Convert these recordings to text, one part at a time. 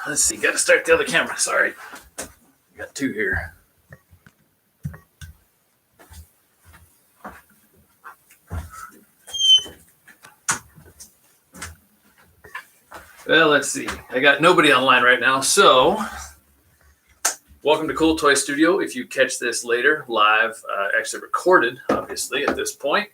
Let's see, got to start the other camera. Sorry. Got two here. Well, let's see. I got nobody online right now. So, welcome to CoolToys Studio. If you catch this later, live, actually recorded, obviously, at this point.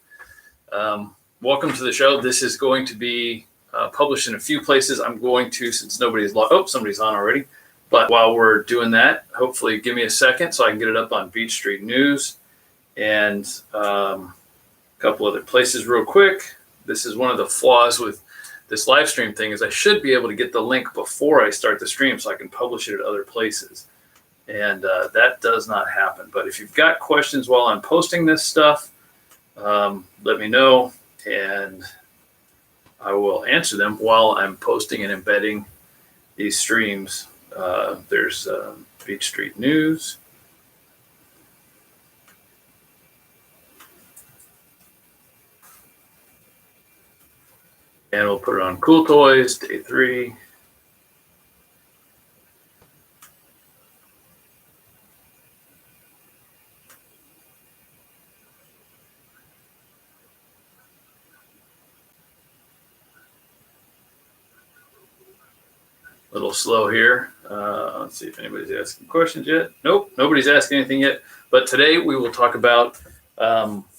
Welcome to the show. This is going to be published in a few places. I'm going to, since nobody's logged, somebody's on already. But while we're doing that, hopefully give me a second so I can get it up on Beach Street News and a couple other places real quick. This is one of the flaws with this live stream thing is I should be able to get the link before I start the stream so I can publish it at other places. And that does not happen. But if you've got questions while I'm posting this stuff, let me know and I will answer them while I'm posting and embedding these streams. There's Beach Street News. And we'll put it on CoolToys, day 3. A little slow here. Let's see if anybody's asking questions yet. Nope, nobody's asking anything yet. But today we will talk about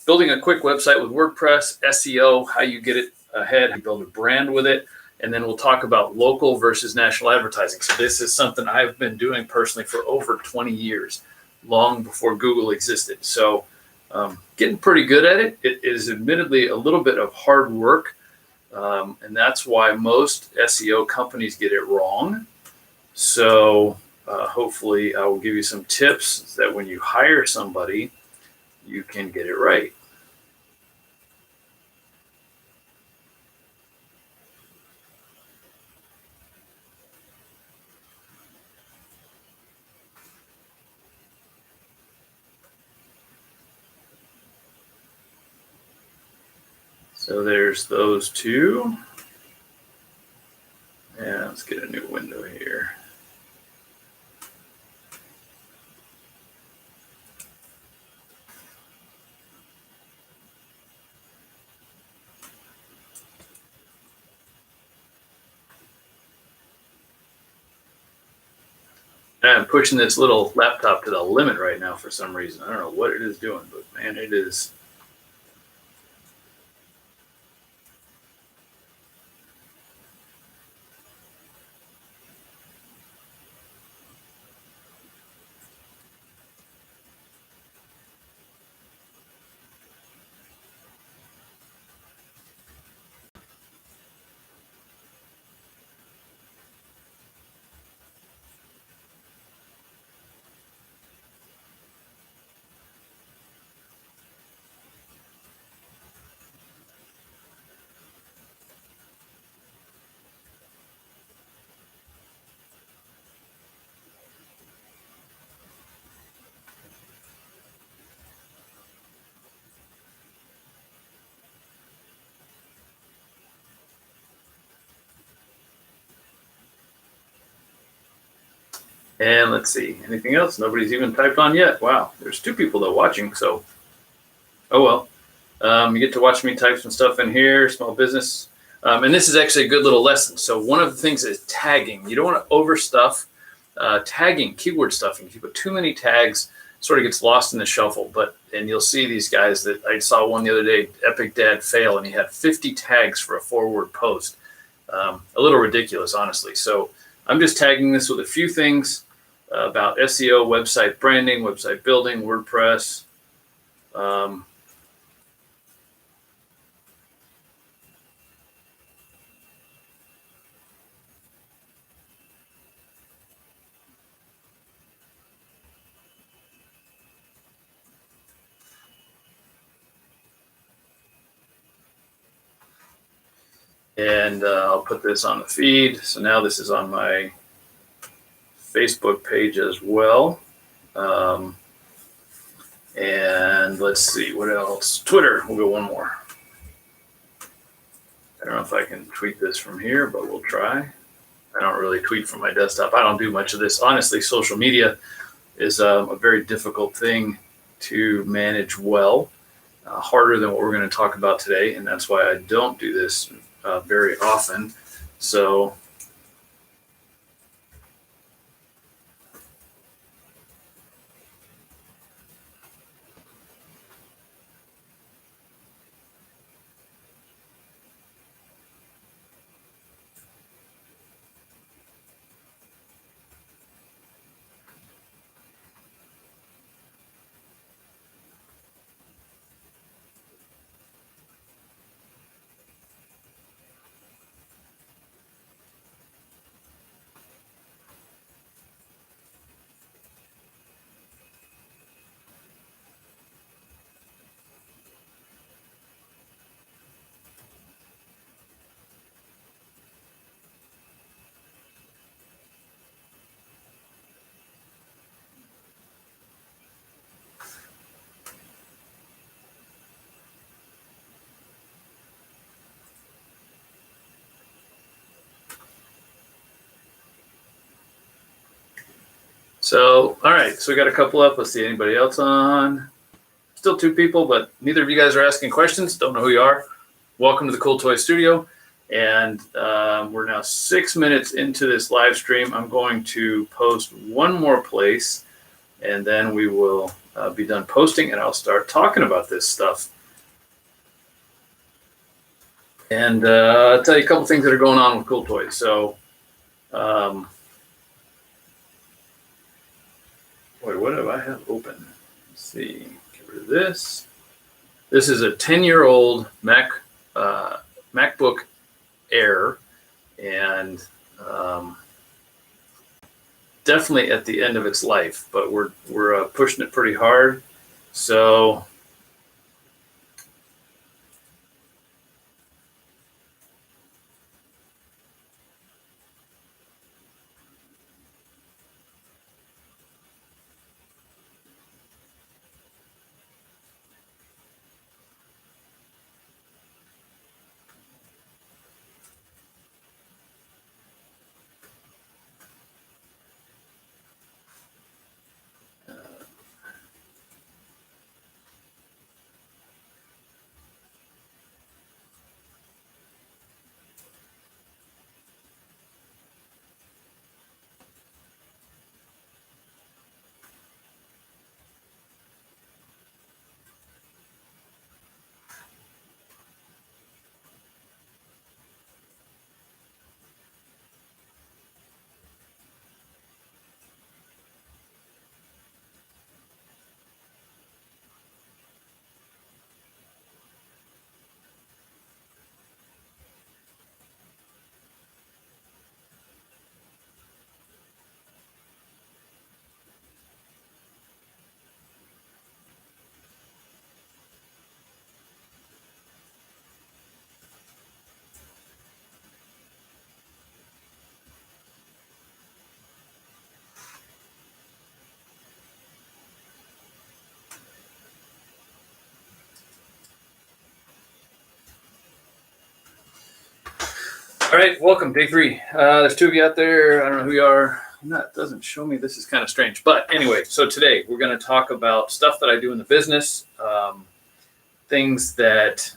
building a quick website with WordPress, SEO, how you get it ahead, how you build a brand with it. And then we'll talk about local versus national advertising. So this is something I've been doing personally for over 20 years, long before Google existed. So getting pretty good at it. It is admittedly a little bit of hard work. And that's why most SEO companies get it wrong. So hopefully I will give you some tips that when you hire somebody, you can get it right. So there's those two. And let's get a new window here. I'm pushing this little laptop to the limit right now for some reason. I don't know what it is doing, but man, it is. And let's see, anything else? Nobody's even typed on yet. Wow, there's 2 people though watching, so oh well. You get to watch me type some stuff in here, small business. And this is actually a good little lesson. So one of the things is tagging. You don't want to overstuff tagging, keyword stuffing. If you put too many tags, it sort of gets lost in the shuffle. And you'll see these guys that I saw one the other day, Epic Dad Fail, and he had 50 tags for a 4-word post. A little ridiculous, honestly. So I'm just tagging this with a few things about SEO, website branding, website building, WordPress. And I'll put this on the feed. So now this is on my Facebook page as well. And let's see, what else? Twitter, we'll go one more. I don't know if I can tweet this from here, but we'll try. I don't really tweet from my desktop. I don't do much of this. Honestly, social media is a very difficult thing to manage well, harder than what we're going to talk about today. And that's why I don't do this very often. So all right. So we got a couple up. Let's see. Anybody else on? Still 2 people, but neither of you guys are asking questions. Don't know who you are. Welcome to the CoolToys studio. And we're now 6 minutes into this live stream. I'm going to post one more place, and then we will be done posting, and I'll start talking about this stuff. And I'll tell you a couple things that are going on with CoolToys. So, what do I have open? Let's see. Get rid of this. This is a 10-year-old MacBook Air, and definitely at the end of its life, but we're pushing it pretty hard. So all right, welcome, day 3. There's 2 of you out there. I don't know who you are. It doesn't show me. This is kind of strange. But anyway, so today we're going to talk about stuff that I do in the business, things that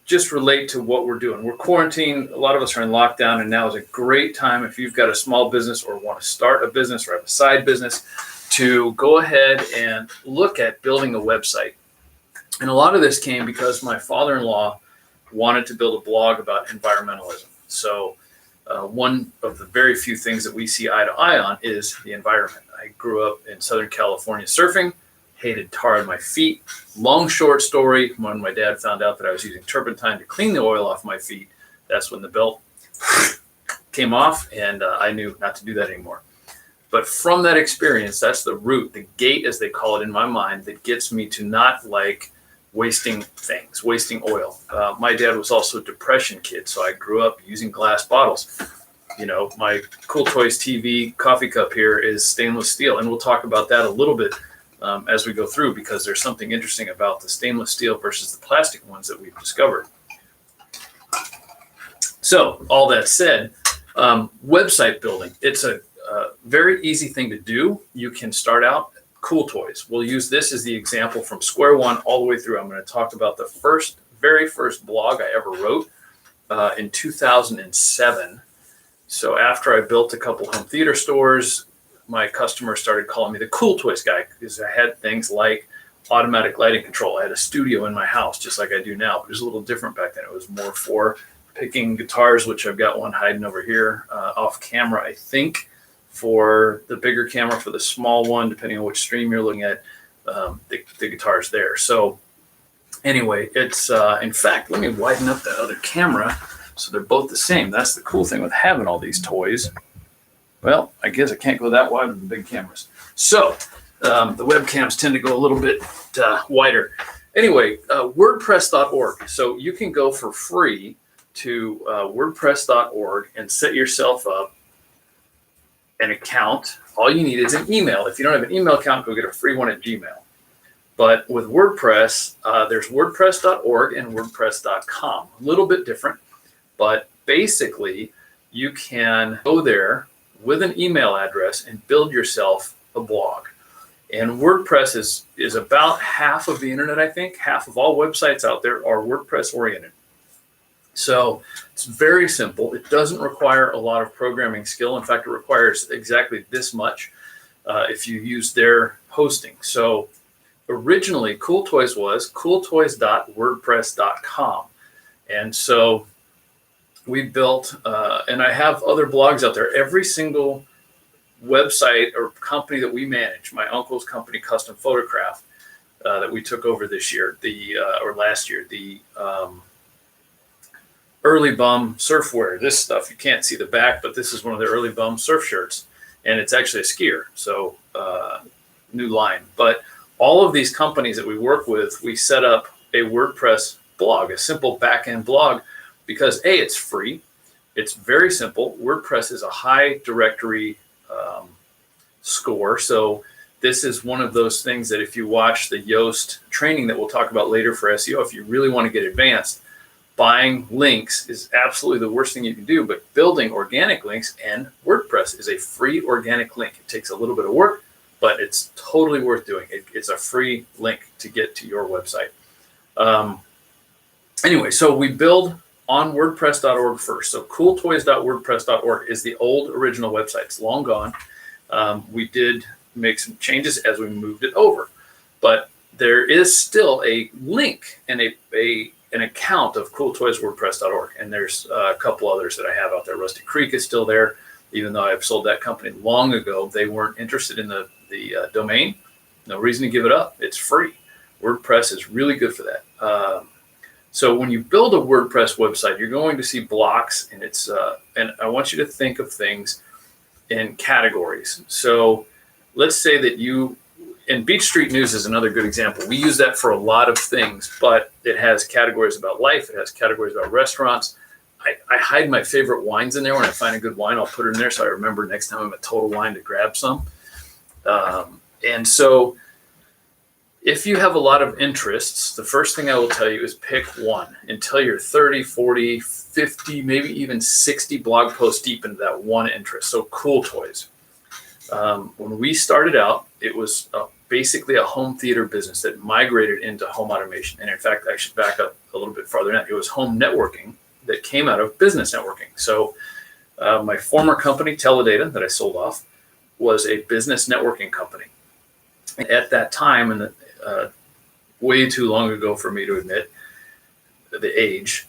just relate to what we're doing. We're quarantined. A lot of us are in lockdown, and now is a great time if you've got a small business or want to start a business or have a side business to go ahead and look at building a website. And a lot of this came because my father-in-law wanted to build a blog about environmentalism. So one of the very few things that we see eye to eye on is the environment. I grew up in Southern California surfing, hated tar on my feet. Long, short story, when my dad found out that I was using turpentine to clean the oil off my feet, that's when the belt came off, and I knew not to do that anymore. But from that experience, that's the root, the gate, as they call it in my mind, that gets me to not like wasting things, wasting oil. My dad was also a depression kid, so I grew up using glass bottles. You know, my CoolToys TV coffee cup here is stainless steel, and we'll talk about that a little bit as we go through, because there's something interesting about the stainless steel versus the plastic ones that we've discovered. So all that said, website building, it's a very easy thing to do. You can start out CoolToys. We'll use this as the example from square one all the way through. I'm going to talk about the very first blog I ever wrote in 2007. So after I built a couple home theater stores, my customers started calling me the CoolToys guy because I had things like automatic lighting control. I had a studio in my house just like I do now, but it was a little different back then. It was more for picking guitars, which I've got one hiding over here off camera, I think, for the bigger camera, for the small one, depending on which stream you're looking at, the guitar's there. So anyway, it's in fact, let me widen up that other camera so they're both the same. That's the cool thing with having all these toys. Well, I guess I can't go that wide with the big cameras. So the webcams tend to go a little bit wider. Anyway, WordPress.org. So you can go for free to WordPress.org and set yourself up an account. All you need is an email. If you don't have an email account, go get a free one at Gmail. But with WordPress, there's WordPress.org and WordPress.com. A little bit different, but basically you can go there with an email address and build yourself a blog. And WordPress is about half of the internet, I think. Half of all websites out there are WordPress oriented. So it's very simple. It doesn't require a lot of programming skill. In fact, it requires exactly this much if you use their hosting. So originally, CoolToys was cooltoys.wordpress.com. And so we built, and I have other blogs out there. Every single website or company that we manage, my uncle's company, Custom Photograph, that we took over this year, or last year, the Early Bum Surfwear. This stuff, you can't see the back, but this is one of the Early Bum surf shirts, and it's actually a skier, so new line. But all of these companies that we work with, we set up a WordPress blog, a simple back-end blog, because A, it's free, it's very simple. WordPress is a high directory score, so this is one of those things that if you watch the Yoast training that we'll talk about later for SEO, if you really want to get advanced, buying links is absolutely the worst thing you can do, but building organic links, and WordPress is a free organic link. It takes a little bit of work, but it's totally worth doing. It's a free link to get to your website. Anyway, so we build on WordPress.org first. So cooltoys.wordpress.org is the old original website. It's long gone. We did make some changes as we moved it over, but there is still a link and an account of cooltoyswordpress.org, and there's a couple others that I have out there. Rusty Creek is still there, even though I've sold that company long ago. They weren't interested in the domain. No reason to give it up. It's free. WordPress is really good for that. So when you build a WordPress website, you're going to see blocks, and and I want you to think of things in categories. So let's say that and Beach Street News is another good example. We use that for a lot of things, but it has categories about life. It has categories about restaurants. I hide my favorite wines in there. When I find a good wine, I'll put it in there so I remember next time I'm at Total Wine to grab some. And so if you have a lot of interests, the first thing I will tell you is pick one until you're 30, 40, 50, maybe even 60 blog posts deep into that one interest. So CoolToys. When we started out, it was basically a home theater business that migrated into home automation. And in fact, I should back up a little bit farther than that. It was home networking that came out of business networking. So my former company, Teledata, that I sold off, was a business networking company. At that time, and way too long ago for me to admit the age,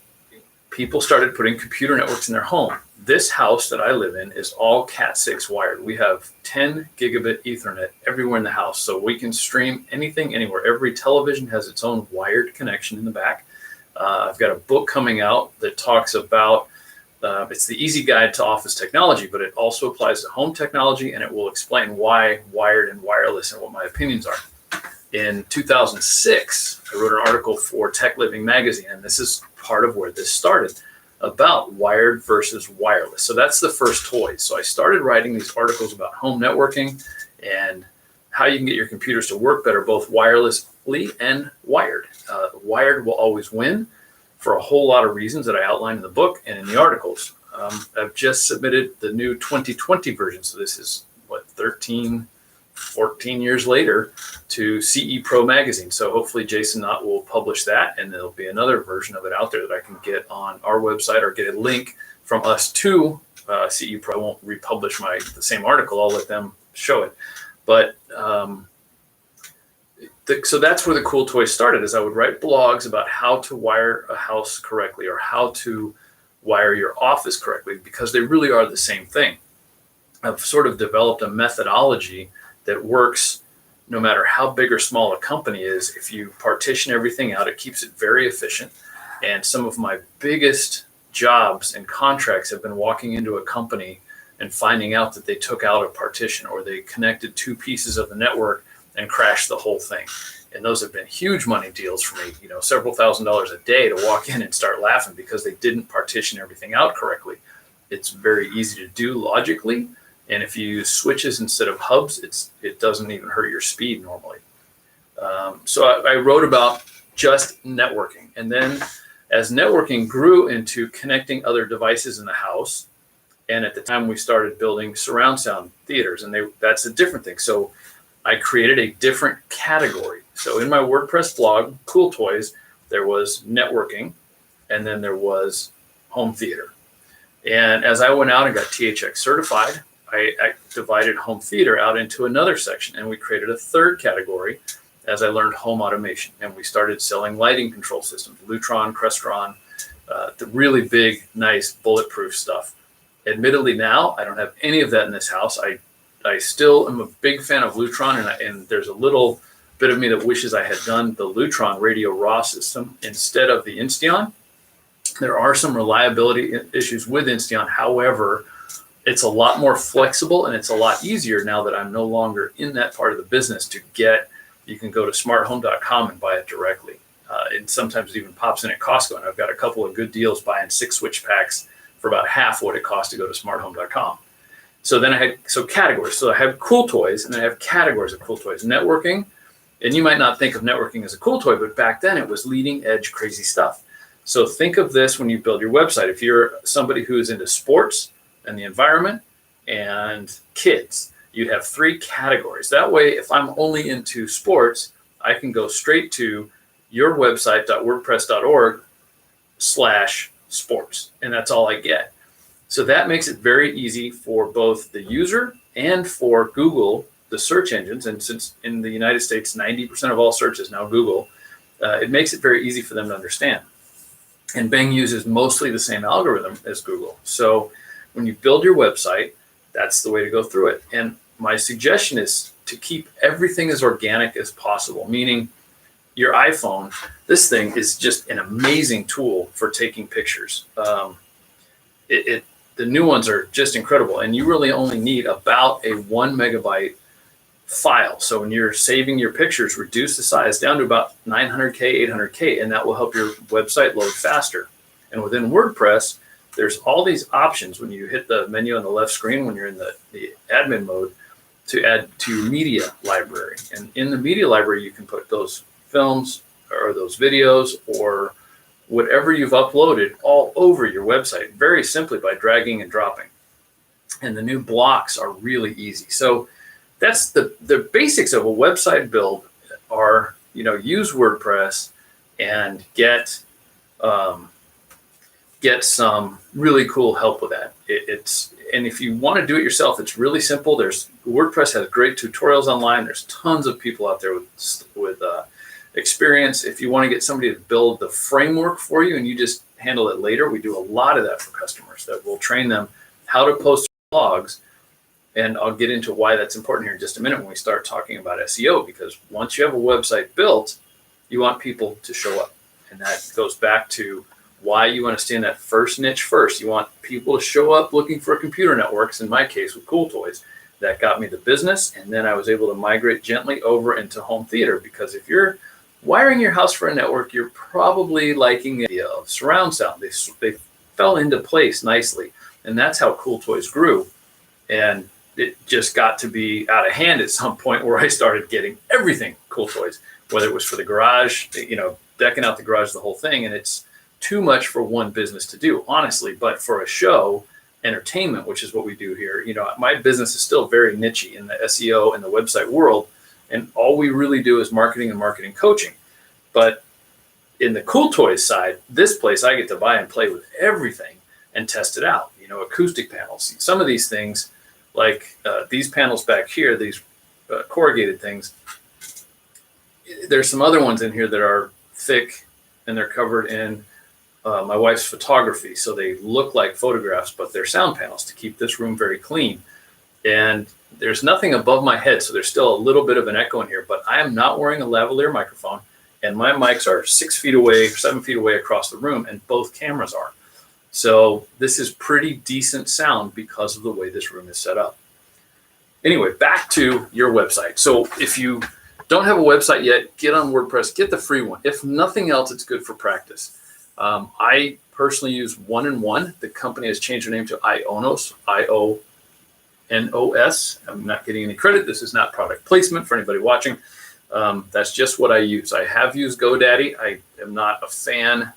people started putting computer networks in their home. This house that I live in is all Cat 6 wired. We have 10 gigabit Ethernet everywhere in the house, so we can stream anything anywhere. Every television has its own wired connection in the back. I've got a book coming out that talks about, it's the easy guide to office technology, but it also applies to home technology, and it will explain why wired and wireless and what my opinions are. In 2006, I wrote an article for Tech Living magazine, and this is part of where this started, about wired versus wireless. So that's the first toy. So I started writing these articles about home networking and how you can get your computers to work better, both wirelessly and wired. Wired will always win for a whole lot of reasons that I outline in the book and in the articles. I've just submitted the new 2020 version. So this is 14 years later to CE Pro magazine. So hopefully Jason Knott will publish that, and there'll be another version of it out there that I can get on our website or get a link from us to CE Pro. I won't republish the same article. I'll let them show it. But so that's where the CoolToys started, is I would write blogs about how to wire a house correctly or how to wire your office correctly, because they really are the same thing. I've sort of developed a methodology that works no matter how big or small a company is. If you partition everything out, it keeps it very efficient. And some of my biggest jobs and contracts have been walking into a company and finding out that they took out a partition or they connected two pieces of the network and crashed the whole thing. And those have been huge money deals for me, several $1,000s a day to walk in and start laughing because they didn't partition everything out correctly. It's very easy to do logically. And if you use switches instead of hubs, it doesn't even hurt your speed normally. So I wrote about just networking. And then as networking grew into connecting other devices in the house, and at the time we started building surround sound theaters, and that's a different thing. So I created a different category. So in my WordPress blog, CoolToys, there was networking, and then there was home theater. And as I went out and got THX certified, I divided home theater out into another section, and we created a third category as I learned home automation. And we started selling lighting control systems, Lutron, Crestron, the really big, nice, bulletproof stuff. Admittedly, now I don't have any of that in this house. I still am a big fan of Lutron, and there's a little bit of me that wishes I had done the Lutron radio raw system instead of the Insteon. There are some reliability issues with Insteon. However, it's a lot more flexible, and it's a lot easier now that I'm no longer in that part of the business to get. You can go to smarthome.com and buy it directly. And sometimes it even pops in at Costco. And I've got a couple of good deals buying 6 switch packs for about half what it costs to go to smarthome.com. So then I had categories. So I have CoolToys, and then I have categories of CoolToys. Networking, and you might not think of networking as a cool toy, but back then it was leading edge crazy stuff. So think of this when you build your website. If you're somebody who is into sports and the environment and kids, you'd have 3 categories. That way, if I'm only into sports, I can go straight to your website.wordpress.org/sports, and that's all I get. So that makes it very easy for both the user and for Google, the search engines. And since in the United States, 90% of all search is now Google, it makes it very easy for them to understand. And Bing uses mostly the same algorithm as Google. So when you build your website, that's the way to go through it. And my suggestion is to keep everything as organic as possible, meaning your iPhone, this thing is just an amazing tool for taking pictures. The new ones are just incredible, and you really only need about a 1 megabyte file. So when you're saving your pictures, reduce the size down to about 900K, 800K, and that will help your website load faster. And within WordPress, there's all these options when you hit the menu on the left screen when you're in the admin mode to add to media library. And in the media library, you can put those films or those videos or whatever you've uploaded all over your website very simply by dragging and dropping. And the new blocks are really easy. So that's the basics of a website build are, use WordPress and get some really cool help with that. And if you want to do it yourself, it's really simple. WordPress has great tutorials online. There's tons of people out there with experience. If you want to get somebody to build the framework for you and you just handle it later, we do a lot of that for customers that will train them how to post blogs. And I'll get into why that's important here in just a minute when we start talking about SEO, because once you have a website built, you want people to show up. And that goes back to why you want to stay in that first niche first. You want people to show up looking for computer networks, in my case with CoolToys. That got me the business, and then I was able to migrate gently over into home theater, because if you're wiring your house for a network, you're probably liking the idea of surround sound. They fell into place nicely, and that's how CoolToys grew. And it just got to be out of hand at some point where I started getting everything CoolToys, whether it was for the garage, decking out the garage, the whole thing. And it's too much for one business to do, honestly. But for a show, entertainment, which is what we do here, my business is still very niche in the SEO and the website world. And all we really do is marketing and marketing coaching. But in the CoolToys side, this place, I get to buy and play with everything and test it out. Acoustic panels. Some of these things, like these panels back here, these corrugated things, there's some other ones in here that are thick and they're covered in my wife's photography. So they look like photographs, but they're sound panels to keep this room very clean. And there's nothing above my head, so there's still a little bit of an echo in here, but I am not wearing a lavalier microphone, and my mics are 6 feet away, 7 feet away across the room, and both cameras are. So this is pretty decent sound because of the way this room is set up. Anyway, back to your website. So if you don't have a website yet, get on WordPress, get the free one. If nothing else, it's good for practice. I personally use 1-in-1. The company has changed their name to Ionos, IONOS. I'm not getting any credit. This is not product placement for anybody watching. That's just what I use. I have used GoDaddy. I am not a fan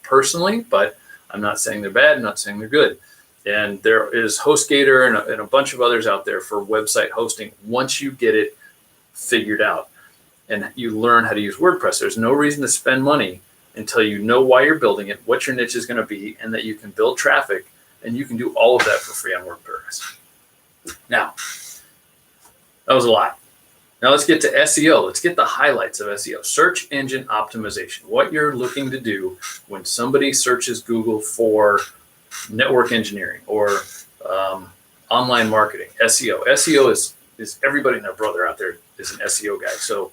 personally, but I'm not saying they're bad. I'm not saying they're good. And there is HostGator and a bunch of others out there for website hosting once you get it figured out and you learn how to use WordPress. There's no reason to spend money until you know why you're building it, what your niche is going to be, and that you can build traffic, and you can do all of that for free on WordPress. Now, that was a lot. Now let's get to SEO. Let's get the highlights of SEO. Search engine optimization. What you're looking to do when somebody searches Google for network engineering or online marketing, SEO. SEO is everybody and their brother out there is an SEO guy. So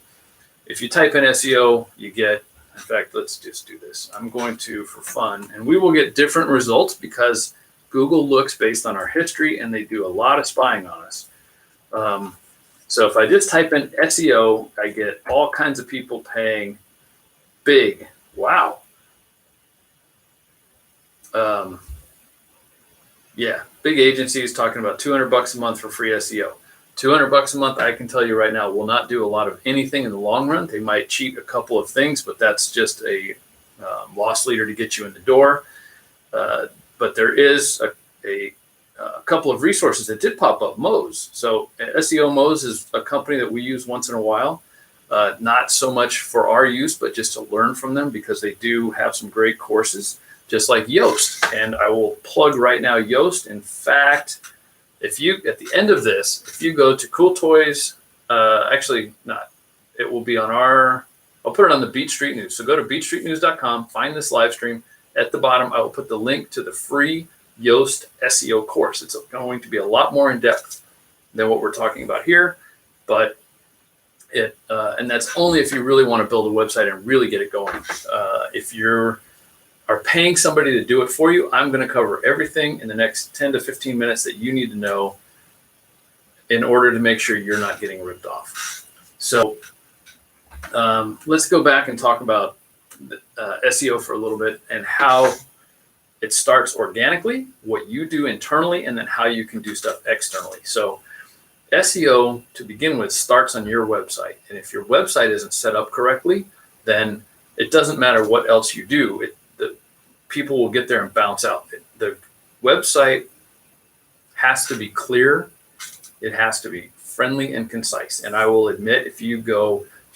if you type in SEO, you get, in fact, let's just do this. I'm going to, for fun, and we will get different results because Google looks based on our history and they do a lot of spying on us. So if I just type in SEO, I get all kinds of people paying big. Wow. Yeah, big agencies talking about $200 a month for free SEO. $200 a month, I can tell you right now, will not do a lot of anything in the long run. They might cheat a couple of things, but that's just a loss leader to get you in the door. But there is a couple of resources that did pop up. Moz. So SEO Moz is a company that we use once in a while. Not so much for our use, but just to learn from them because they do have some great courses, just like Yoast. And I will plug right now Yoast. In fact, if you, at the end of this, if you go to CoolToys, actually not, it will be on our, I'll put it on the Beat Street News. So go to beatstreetnews.com, find this live stream. At the bottom, I will put the link to the free Yoast SEO course. It's going to be a lot more in depth than what we're talking about here, but and that's only if you really want to build a website and really get it going. If you are paying somebody to do it for you, I'm going to cover everything in the next 10 to 15 minutes that you need to know in order to make sure you're not getting ripped off. So let's go back and talk about SEO for a little bit and how it starts organically, what you do internally, and then how you can do stuff externally. So SEO, to begin with, starts on your website. And if your website isn't set up correctly, then it doesn't matter what else you do. The people will get there and bounce out. The website has to be clear. It has to be friendly and concise. And I will admit, if you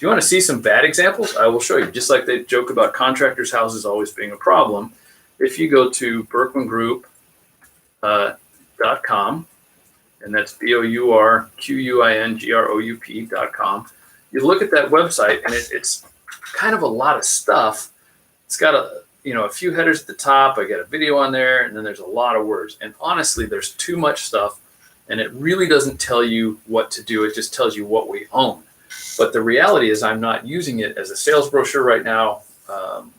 want to see some bad examples, I will show you. Just like they joke about contractors' houses always being a problem. If you go to BourquinGroup.com, and that's BourquinGroup.com, you look at that website, and it's kind of a lot of stuff. It's got a few headers at the top. I got a video on there, and then there's a lot of words. And honestly, there's too much stuff, and it really doesn't tell you what to do. It just tells you what we own. But the reality is I'm not using it as a sales brochure right now.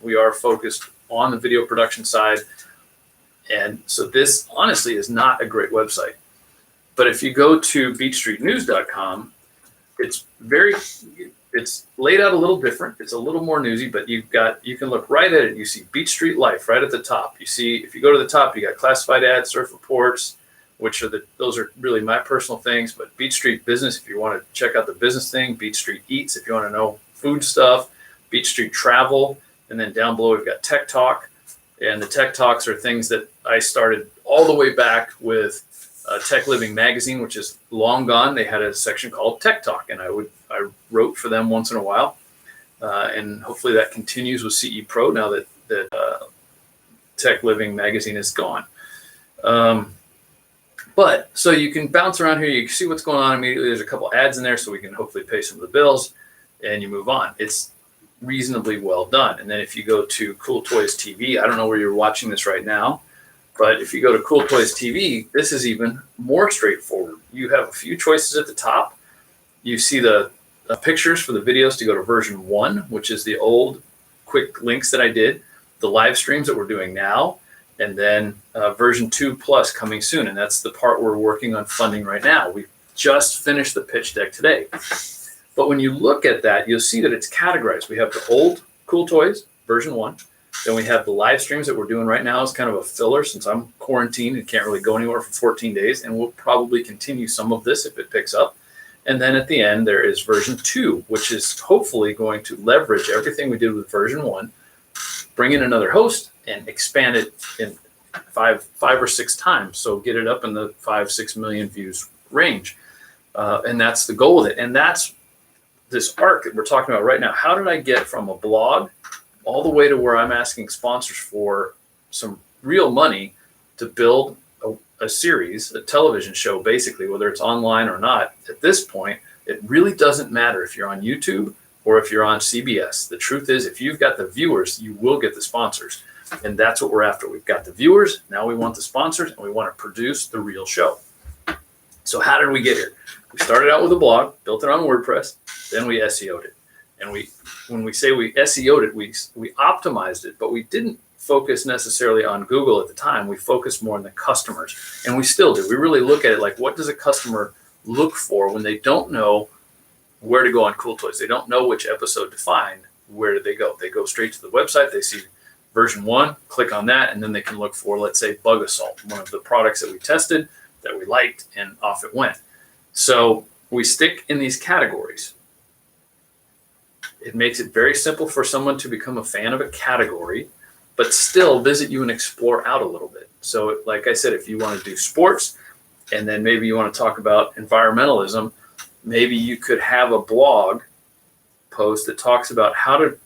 We are focused on the video production side. And so this honestly is not a great website. But if you go to beatstreetnews.com, it's laid out a little different. It's a little more newsy, but you can look right at it. You see Beat Street Life right at the top. You see, if you go to the top, you got classified ads, surf reports, those are really my personal things. But Beat Street Business, if you want to check out the business thing, Beat Street Eats, if you want to know food stuff, Beat Street Travel, and then down below we've got Tech Talk. And the Tech Talks are things that I started all the way back with Tech Living magazine, which is long gone. They had a section called Tech Talk, and I wrote for them once in a while. And hopefully that continues with CE Pro now that Tech Living magazine is gone. But so you can bounce around here. You can see what's going on immediately. There's a couple ads in there, so we can hopefully pay some of the bills, and you move on. It's reasonably well done. And then if you go to CoolToys TV, I don't know where you're watching this right now, but if you go to CoolToys TV, this is even more straightforward. You have a few choices at the top. You see the pictures for the videos to go to version 1, which is the old quick links that I did, the live streams that we're doing now, and then version 2 plus coming soon. And that's the part we're working on funding right now. We just finished the pitch deck today. But when you look at that, you'll see that it's categorized. We have the old CoolToys version 1. Then we have the live streams that we're doing right now as kind of a filler since I'm quarantined and can't really go anywhere for 14 days. And we'll probably continue some of this if it picks up. And then at the end, there is version 2, which is hopefully going to leverage everything we did with version 1, bring in another host, and expand it in five or six times. So get it up in the 5-6 million views range. And that's the goal with it. And that's this arc that we're talking about right now. How did I get from a blog all the way to where I'm asking sponsors for some real money to build a series, a television show, basically, whether it's online or not? At this point, it really doesn't matter if you're on YouTube or if you're on CBS. The truth is, if you've got the viewers, you will get the sponsors. And that's what we're after. We've got the viewers. Now we want the sponsors, and we want to produce the real show. So how did we get here? We started out with a blog, built it on WordPress, then we SEO'd it. And when we say we SEO'd it, we optimized it, but we didn't focus necessarily on Google at the time. We focused more on the customers, and we still do. We really look at it like, what does a customer look for when they don't know where to go on CoolToys? They don't know which episode to find. Where do they go? They go straight to the website. They see version 1, click on that, and then they can look for, let's say, Bug Assault, one of the products that we tested that we liked, and off it went. So we stick in these categories. It makes it very simple for someone to become a fan of a category, but still visit you and explore out a little bit. So like I said, if you want to do sports, and then maybe you want to talk about environmentalism, maybe you could have a blog post that talks about how to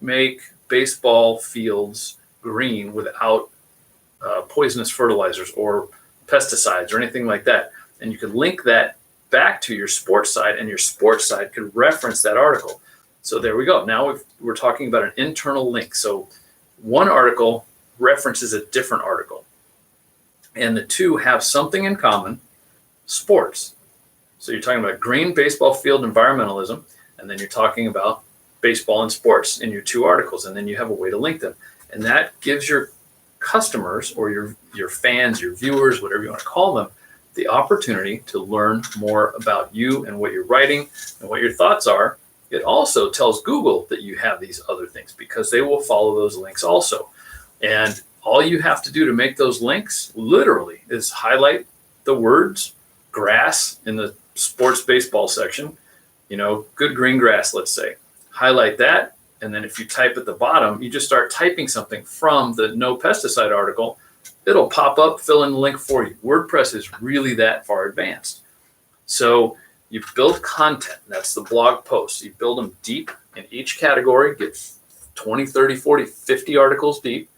make baseball fields green without poisonous fertilizers or pesticides or anything like that. And you could link that back to your sports site, and your sports site could reference that article. So there we go. Now we're talking about an internal link. So one article references a different article, and the two have something in common: sports. So you're talking about green baseball field environmentalism, and then you're talking about baseball and sports in your two articles, and then you have a way to link them. And that gives your customers or your fans, your viewers, whatever you want to call them, the opportunity to learn more about you and what you're writing and what your thoughts are. It also tells Google that you have these other things, because they will follow those links also. And all you have to do to make those links literally is highlight the words grass in the sports baseball section, good green grass, let's say. Highlight that. And then if you type at the bottom, you just start typing something from the no pesticide article, it'll pop up, fill in the link for you. WordPress is really that far advanced. So you build content. That's the blog posts. You build them deep in each category, get 20, 30, 40, 50 articles deep.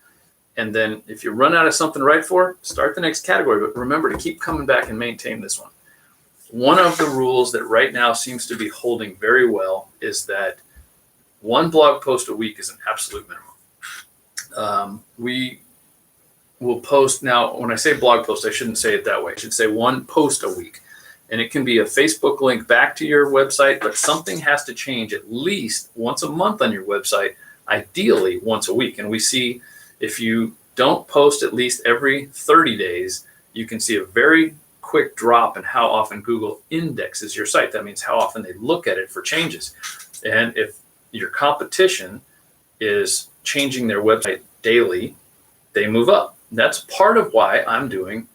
And then if you run out of something to write for, start the next category. But remember to keep coming back and maintain this one. One of the rules that right now seems to be holding very well is that one blog post a week is an absolute minimum. We will post now. When I say blog post, I shouldn't say it that way. I should say one post a week. And it can be a Facebook link back to your website, but something has to change at least once a month on your website, ideally once a week. And we see if you don't post at least every 30 days, you can see a very quick drop in how often Google indexes your site. That means how often they look at it for changes. And if your competition is changing their website daily, they move up. That's part of why I'm doing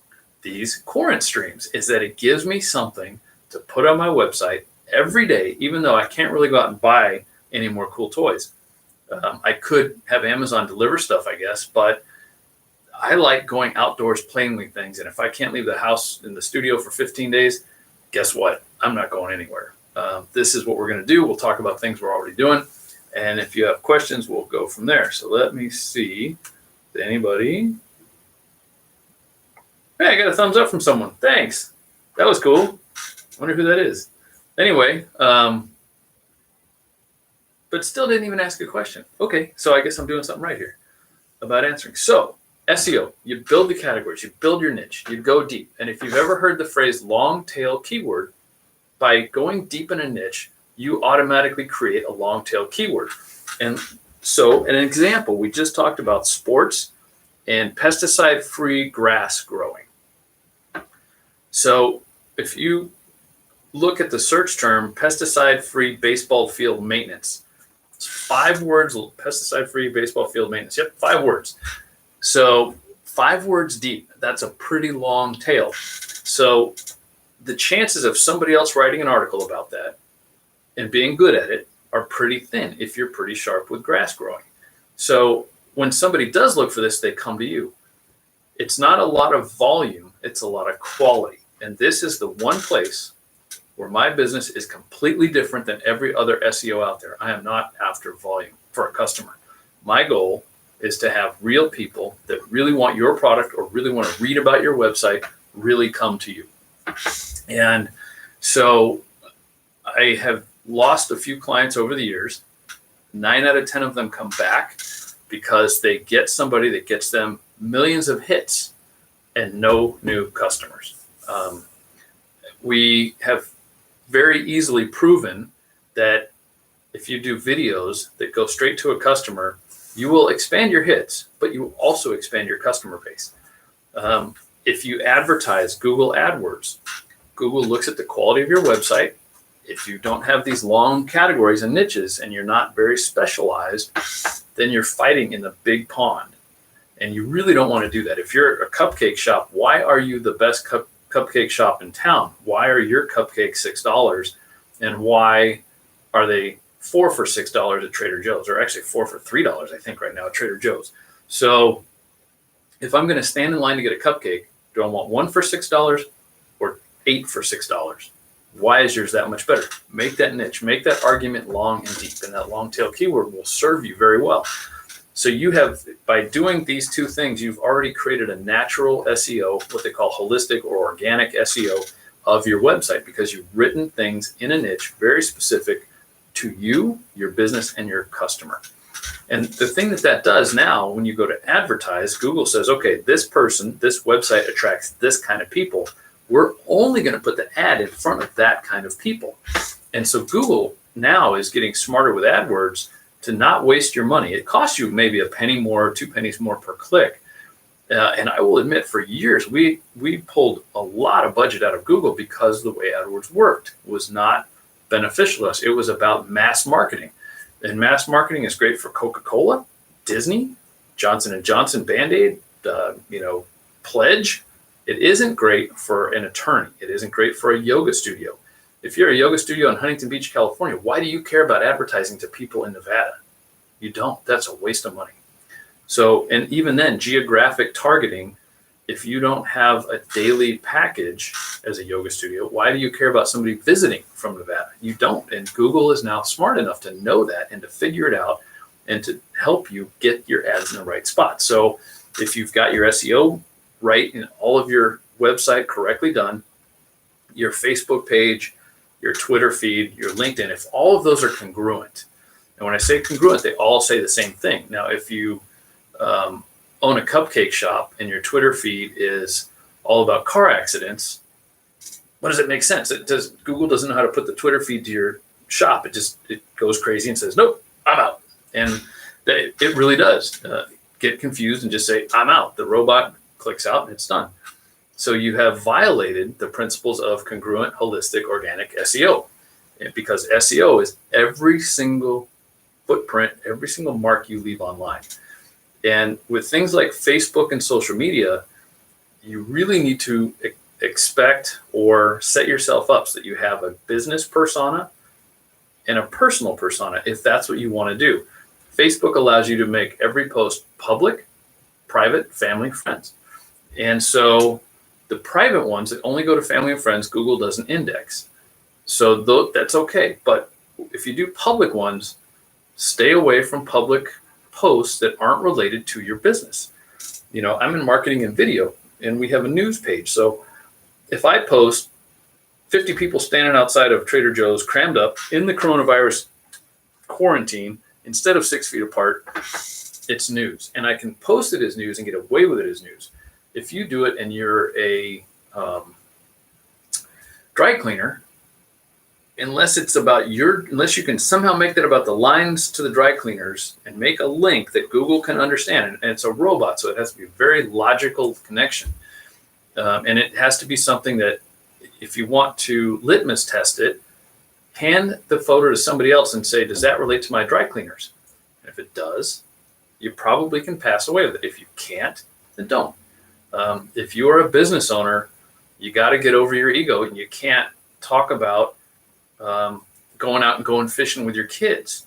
these Quarantstreams, is that it gives me something to put on my website every day, even though I can't really go out and buy any more cool toys. I could have Amazon deliver stuff, I guess, but I like going outdoors playing with things. And if I can't leave the house in the studio for 15 days, guess what? I'm not going anywhere. This is what we're going to do. We'll talk about things we're already doing. And if you have questions, we'll go from there. So let me see. Anybody? Hey, I got a thumbs up from someone. Thanks. That was cool. Wonder who that is. Anyway, but still didn't even ask a question. Okay, so I guess I'm doing something right here about answering. So SEO, you build the categories, you build your niche, you go deep. And if you've ever heard the phrase long tail keyword, by going deep in a niche, you automatically create a long tail keyword. And so an example, we just talked about sports and pesticide-free grass growing. So if you look at the search term pesticide-free baseball field maintenance, it's 5 words, pesticide-free baseball field maintenance. Yep, 5 words. So 5 words deep, that's a pretty long tail. So the chances of somebody else writing an article about that and being good at it are pretty thin if you're pretty sharp with grass growing. So when somebody does look for this, they come to you. It's not a lot of volume, it's a lot of quality. And this is the one place where my business is completely different than every other SEO out there. I am not after volume for a customer. My goal is to have real people that really want your product or really want to read about your website really come to you. And so I have lost a few clients over the years. 9 out of 10 of them come back because they get somebody that gets them millions of hits and no new customers. We have very easily proven that if you do videos that go straight to a customer, you will expand your hits, but you will also expand your customer base. If you advertise Google AdWords, Google looks at the quality of your website. If you don't have these long categories and niches and you're not very specialized, then you're fighting in the big pond. And you really don't want to do that. If you're a cupcake shop, why are you the best cupcake shop in town? Why are your cupcakes $6? And why are they 4 for $6 at Trader Joe's? Or actually 4 for $3, I think, right now at Trader Joe's. So if I'm going to stand in line to get a cupcake, do I want 1 for $6 or 8 for $6? Why is yours that much better? Make that niche, make that argument long and deep, and that long tail keyword will serve you very well. So you have, by doing these 2 things, you've already created a natural SEO, what they call holistic or organic SEO of your website, because you've written things in a niche very specific to you, your business, and your customer. And the thing that does now, when you go to advertise, Google says, okay, this person, this website attracts this kind of people. We're only going to put the ad in front of that kind of people. And so Google now is getting smarter with AdWords to not waste your money. It costs you maybe a penny more, 2 pennies more per click. And I will admit, for years, we pulled a lot of budget out of Google because the way AdWords worked was not beneficial to us. It was about mass marketing. And mass marketing is great for Coca-Cola, Disney, Johnson & Johnson, Band-Aid, Pledge. It isn't great for an attorney. It isn't great for a yoga studio. If you're a yoga studio in Huntington Beach, California, why do you care about advertising to people in Nevada? You don't. That's a waste of money. So, and even then, geographic targeting, if you don't have a daily package as a yoga studio, why do you care about somebody visiting from Nevada? You don't. And Google is now smart enough to know that and to figure it out and to help you get your ads in the right spot. So if you've got your SEO right and all of your website correctly done, your Facebook page, your Twitter feed, your LinkedIn, if all of those are congruent, and when I say congruent, they all say the same thing. Now, if you own a cupcake shop and your Twitter feed is all about car accidents, what does it make sense? Google doesn't know how to put the Twitter feed to your shop. It goes crazy and says, nope, I'm out. And it really does get confused and just say, I'm out. The robot clicks out and it's done. So you have violated the principles of congruent, holistic, organic SEO. And because SEO is every single footprint, every single mark you leave online. And with things like Facebook and social media, you really need to expect or set yourself up so that you have a business persona and a personal persona, if that's what you want to do. Facebook allows you to make every post public, private, family, friends. And so the private ones that only go to family and friends, Google doesn't index. So that's okay. But if you do public ones, stay away from public posts that aren't related to your business. I'm in marketing and video, and we have a news page. So if I post 50 people standing outside of Trader Joe's crammed up in the coronavirus quarantine instead of 6 feet apart, it's news. And I can post it as news and get away with it as news. If you do it and you're a dry cleaner, unless you can somehow make that about the lines to the dry cleaners and make a link that Google can understand, and it's a robot, so it has to be a very logical connection. And it has to be something that, if you want to litmus test it, hand the photo to somebody else and say, does that relate to my dry cleaners? And if it does, you probably can pass away with it. If you can't, then don't. If you're a business owner, you got to get over your ego, and you can't talk about going out and going fishing with your kids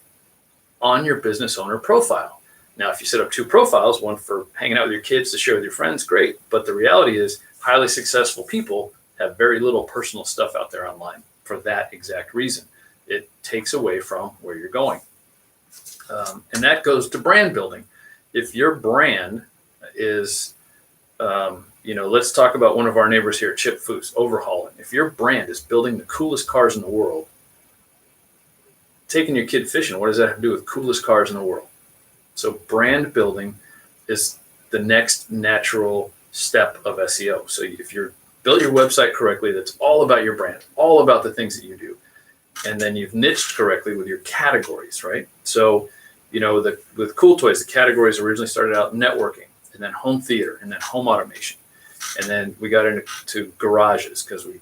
on your business owner profile. Now, if you set up 2 profiles, one for hanging out with your kids to share with your friends, great. But the reality is highly successful people have very little personal stuff out there online for that exact reason. It takes away from where you're going. And that goes to brand building. If your brand is, let's talk about one of our neighbors here, Chip Foose, overhauling. If your brand is building the coolest cars in the world, taking your kid fishing, what does that have to do with coolest cars in the world? So brand building is the next natural step of SEO. So if you're built your website correctly, that's all about your brand, all about the things that you do. And then you've niched correctly with your categories, right? So, with CoolToys, the categories originally started out networking, and then home theater, and then home automation. And then we got into garages because we,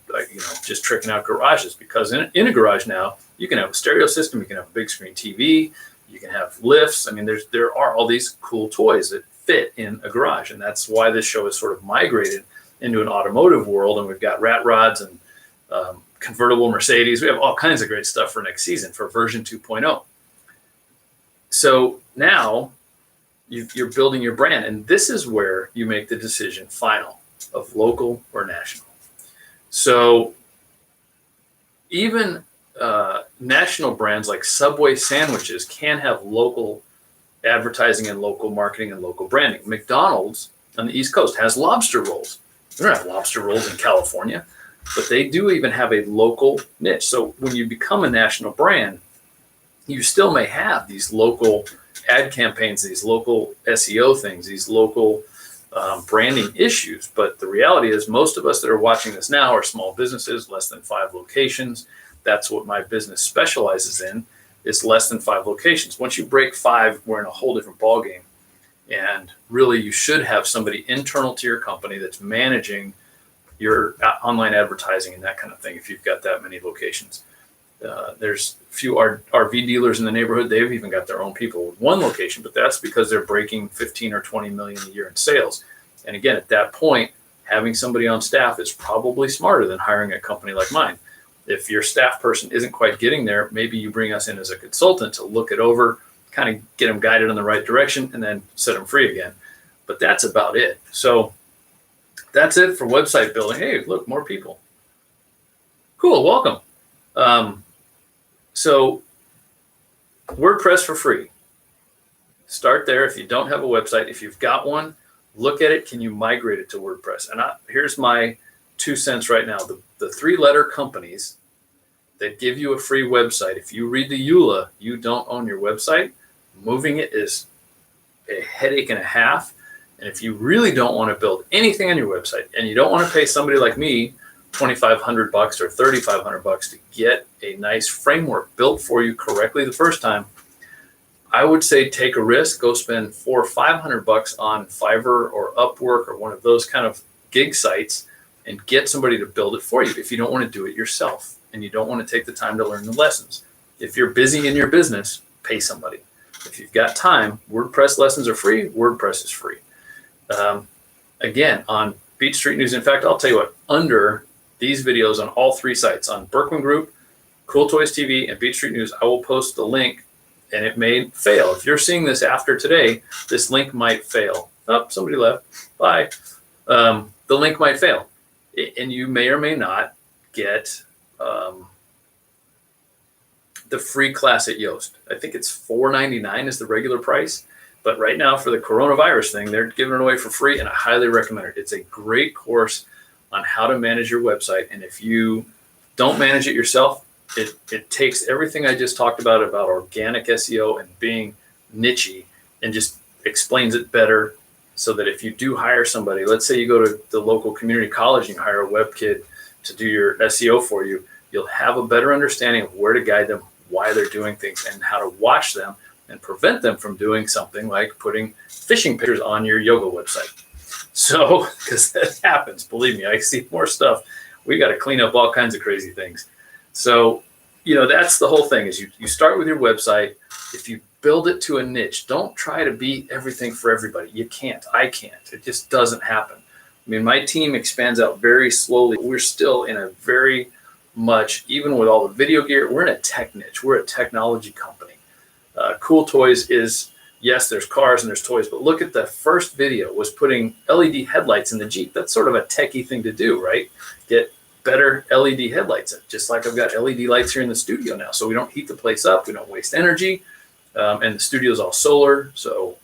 just tricking out garages, because in a garage now, you can have a stereo system, you can have a big screen TV, you can have lifts. I mean, there are all these cool toys that fit in a garage. And that's why this show has sort of migrated into an automotive world. And we've got rat rods and convertible Mercedes. We have all kinds of great stuff for next season for version 2.0. So now you're building your brand. And this is where you make the decision final of local or national. So even national brands like Subway sandwiches can have local advertising and local marketing and local branding. McDonald's on the East Coast has lobster rolls. They don't have lobster rolls in California, but they do even have a local niche. So when you become a national brand, you still may have these local ad campaigns, these local SEO things, these local branding issues. But the reality is most of us that are watching this now are small businesses, less than 5 locations. That's what my business specializes in, is less than 5 locations. Once you break 5, we're in a whole different ballgame. And really, you should have somebody internal to your company that's managing your online advertising and that kind of thing if you've got that many locations. There's a few RV dealers in the neighborhood. They've even got their own people with 1 location, but that's because they're breaking 15 or 20 million a year in sales. And again, at that point, having somebody on staff is probably smarter than hiring a company like mine. If your staff person isn't quite getting there, maybe you bring us in as a consultant to look it over, kind of get them guided in the right direction, and then set them free again. But that's about it. So that's it for website building. Hey, look, more people. Cool, welcome. So WordPress for free. Start there. If you don't have a website, if you've got one, look at it. Can you migrate it to WordPress? And here's my 2 cents right now. The 3-letter companies that give you a free website, if you read the EULA, you don't own your website. Moving it is a headache and a half. And if you really don't want to build anything on your website, and you don't want to pay somebody like me $2,500 or $3,500 to get a nice framework built for you correctly the first time, I would say take a risk. Go spend $400 or $500 on Fiverr or Upwork or one of those kind of gig sites and get somebody to build it for you if you don't want to do it yourself and you don't want to take the time to learn the lessons. If you're busy in your business, pay somebody. If you've got time, WordPress lessons are free. WordPress is free. Again, on Beach Street News. In fact, I'll tell you what, under these videos on all 3 sites, on Berkman Group, CoolToys TV, and Beach Street News, I will post the link and it may fail. If you're seeing this after today, this link might fail. Oh, somebody left. Bye. The link might fail, and you may or may not get the free class at Yoast. I think it's $4.99 is the regular price, but right now for the coronavirus thing, they're giving it away for free, and I highly recommend it. It's a great course on how to manage your website, and if you don't manage it yourself, it takes everything I just talked about organic SEO and being niche-y, and just explains it better, so that if you do hire somebody, let's say you go to the local community college and you hire a web kid to do your SEO for you, you'll have a better understanding of where to guide them, why they're doing things, and how to watch them and prevent them from doing something like putting fishing pictures on your yoga website. So, because that happens, believe me, I see more stuff. We got to clean up all kinds of crazy things. So, that's the whole thing is you start with your website. If you build it to a niche, don't try to be everything for everybody. You can't. I can't. It just doesn't happen. I mean, my team expands out very slowly. We're still in a very much, even with all the video gear, we're in a tech niche. We're a technology company. CoolToys is, yes, there's cars and there's toys, but look at the first video was putting LED headlights in the Jeep. That's sort of a techie thing to do, right? Get better LED headlights, just like I've got LED lights here in the studio now. So we don't heat the place up. We don't waste energy. And the studio's all solar. So,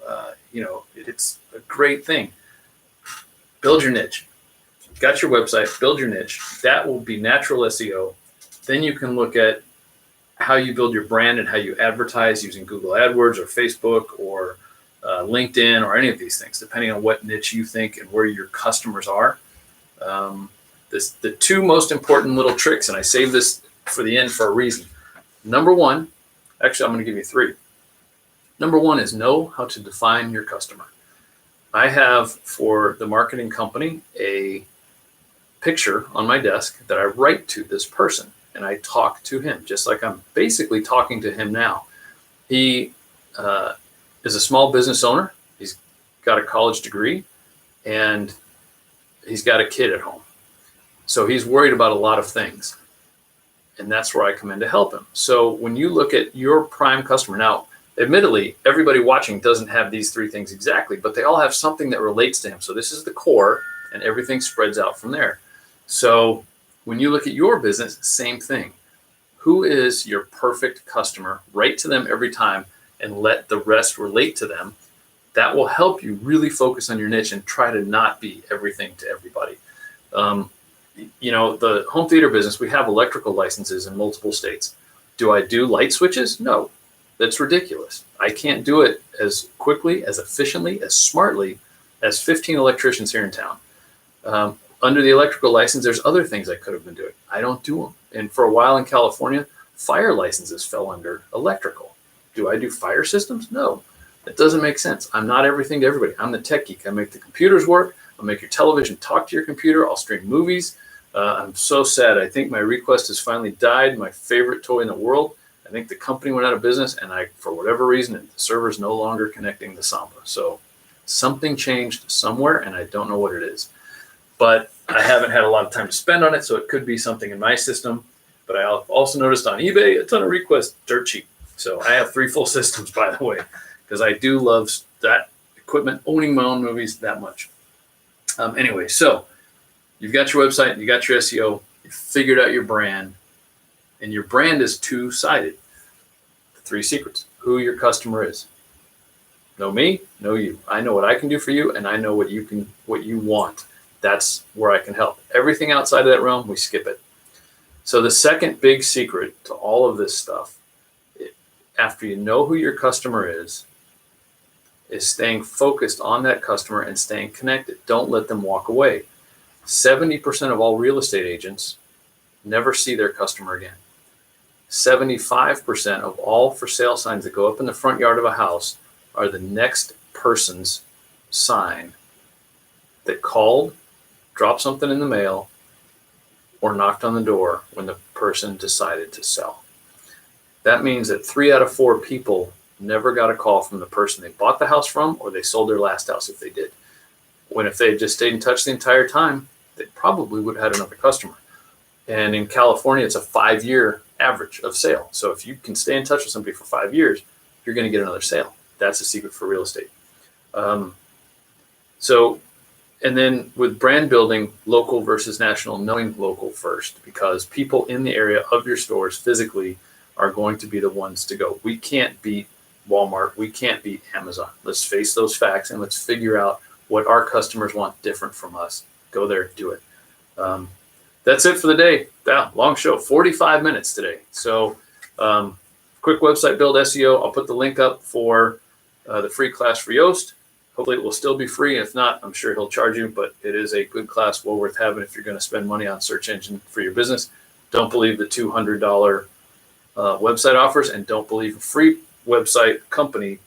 it's a great thing. Build your niche. Got your website, build your niche. That will be natural SEO. Then you can look at how you build your brand and how you advertise using Google AdWords or Facebook or LinkedIn or any of these things, depending on what niche you think and where your customers are. The two most important little tricks, and I saved this for the end for a reason. Number one, actually, I'm going to give you three. Number one is know how to define your customer. I have, for the marketing company, a picture on my desk that I write to this person, and I talk to him just like I'm basically talking to him now. He is a small business owner. He's got a college degree, and he's got a kid at home. So he's worried about a lot of things, and that's where I come in to help him. So when you look at your prime customer, now, admittedly, everybody watching doesn't have these three things exactly, but they all have something that relates to him. So this is the core, and everything spreads out from there. So when you look at your business, same thing. Who is your perfect customer? Write to them every time and let the rest relate to them. That will help you really focus on your niche and try to not be everything to everybody. The home theater business, we have electrical licenses in multiple states. Do I do light switches? No. That's ridiculous. I can't do it as quickly, as efficiently, as smartly as 15 electricians here in town. Under the electrical license, there's other things I could have been doing. I don't do them. And for a while in California, fire licenses fell under electrical. Do I do fire systems? No. That doesn't make sense. I'm not everything to everybody. I'm the tech geek. I make the computers work. I'll make your television talk to your computer. I'll stream movies. I'm so sad. I think my request has finally died. My favorite toy in the world. I think the company went out of business, and for whatever reason, the server's no longer connecting to Samba. So something changed somewhere, and I don't know what it is. But I haven't had a lot of time to spend on it, so it could be something in my system. But I also noticed on eBay, a ton of requests, dirt cheap. So I have 3 full systems, by the way, because I do love that equipment, owning my own movies that much. Anyway, so you've got your website, you got your SEO, you figured out your brand, and your brand is two-sided. 3 secrets: who your customer is. Know me, know you. I know what I can do for you, and I know what you want. That's where I can help. Everything outside of that realm, we skip it. So the second big secret to all of this stuff, after you know who your customer is staying focused on that customer and staying connected. Don't let them walk away. 70% of all real estate agents never see their customer again. 75% of all for sale signs that go up in the front yard of a house are the next person's sign that called, dropped something in the mail, or knocked on the door when the person decided to sell. That means that 3 out of 4 people never got a call from the person they bought the house from, or they sold their last house if they did. When if they had just stayed in touch the entire time, they probably would have had another customer. And in California, it's a 5-year average of sale. So if you can stay in touch with somebody for 5 years, you're going to get another sale. That's the secret for real estate. And then with brand building, local versus national, knowing local first, because people in the area of your stores physically are going to be the ones to go. We can't beat Walmart. We can't beat Amazon. Let's face those facts and let's figure out what our customers want different from us. Go there, do it. That's it for the day. Yeah, long show, 45 minutes today. So quick website build SEO. I'll put the link up for the free class for Yoast. Hopefully it will still be free. If not, I'm sure he'll charge you, but it is a good class, well worth having if you're going to spend money on search engine for your business. Don't believe the $200 website offers, and don't believe a free website company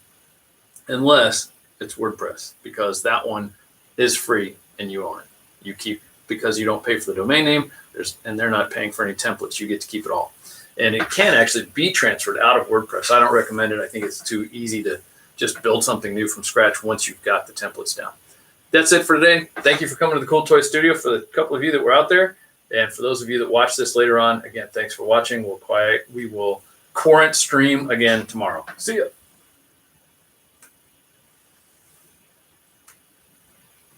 unless it's WordPress, because that one is free and you own it. You keep, because you don't pay for the domain name, and they're not paying for any templates. You get to keep it all. And it can actually be transferred out of WordPress. I don't recommend it. I think it's too easy to just build something new from scratch once you've got the templates down. That's it for today. Thank you for coming to the CoolToys studio, for the couple of you that were out there. And for those of you that watch this later on, again, thanks for watching. We will Quarantstream again tomorrow. See ya.